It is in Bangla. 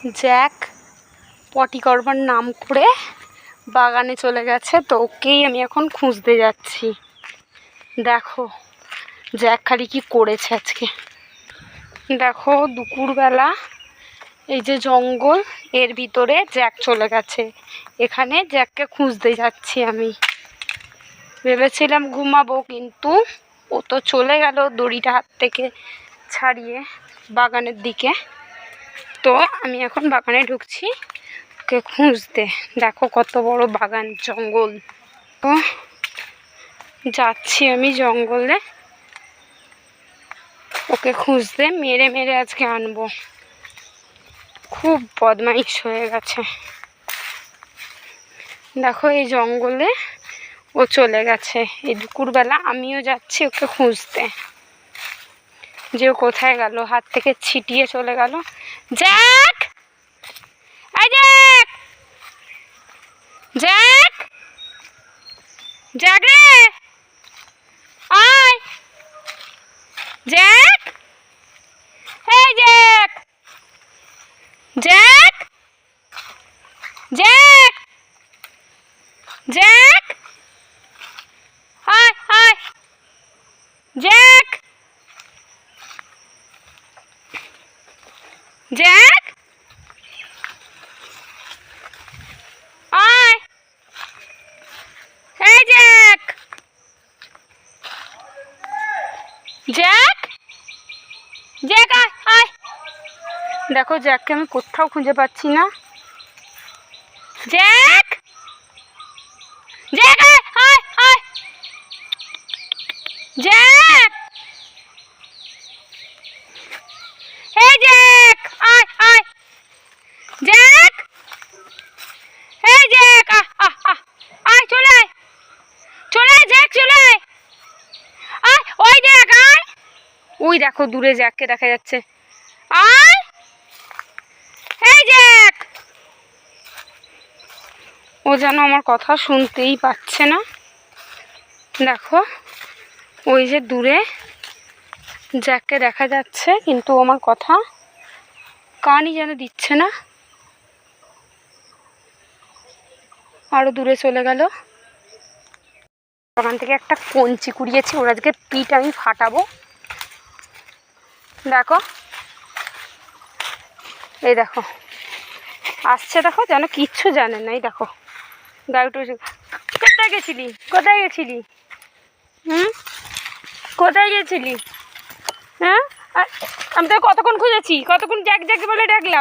জ্যাক পটি করবার নাম করে বাগানে চলে গেছে, তো ওকেই আমি এখন খুঁজতে যাচ্ছি। দেখো জ্যাক খালি কি করেছে আজকে। দেখো দুপুরবেলা এই যে জঙ্গল, এর ভিতরে জ্যাক চলে গেছে। এখানে জ্যাককে খুঁজতে যাচ্ছি আমি। ভেবেছিলাম ঘুমাবো, কিন্তু ও তো চলে গেল দড়িটা হাত থেকে ছাড়িয়ে বাগানের দিকে। তো আমি এখন বাগানে ঢুকছি ওকে খুঁজতে। দেখো কত বড় বাগান, জঙ্গল। তো যাচ্ছি আমি জঙ্গলে ওকে খুঁজতে, মেরে মেরে আজকে আনবো। খুব বদমাইশ হয়ে গেছে। দেখো এই জঙ্গলে ও চলে গেছে এই দুপুরবেলা। আমিও যাচ্ছি ওকে খুঁজতে, যে ও কোথায় গেল, হাত থেকে ছিটিয়ে চলে গেল। জ্যাক, এই জ্যাক, জ্যাক, জ্যাক রে আয়, জ্যাক, এই জ্যাক, জ্যাক, জ্যাক, জ্যাক, আয় আয়, জ্যাক, জ্যাক, আয়, এই জ্যাক, জ্যাক, জ্যাক আয় আয়। দেখো জ্যাককে আমি কোথাও খুঁজে পাচ্ছি না। জ্যাক, জ্যাক আয় আয় আয়, জ্যাক, এই জ্যাক আয় আয়, জ্যাক, এই জ্যাক আহ আহ আহ, আয় চলে আয়, চলে আয় জ্যাক, চলে আয় আয়, ওই জ্যাক আয়। ওই দেখো দূরে জ্যাককে দেখা যাচ্ছে। আয়, এই জ্যাক। ও যেন আমার কথা শুনতেই পাচ্ছে না। দেখো ওই যে দূরে জ্যাককে দেখা যাচ্ছে, কিন্তু আমার কথা কানই যেন দিচ্ছে না। আরো দূরে চলে গেল। ওখান থেকে একটা কঞ্চি কুড়িয়েছি, ওর আজকে পিঠ আমি ফাটাবো। দেখো এই দেখো আসছে, দেখো যেন কিচ্ছু জানে না। এই দেখো গাড়িটা, কোথায় গেছিলি, কোথায় গেছিলি, কোথায় গেছিলি? হ্যাঁ আমি তো কতক্ষণ খুঁজেছি, কতক্ষণ জ্যাক জ্যাক বলে ডাকলাম।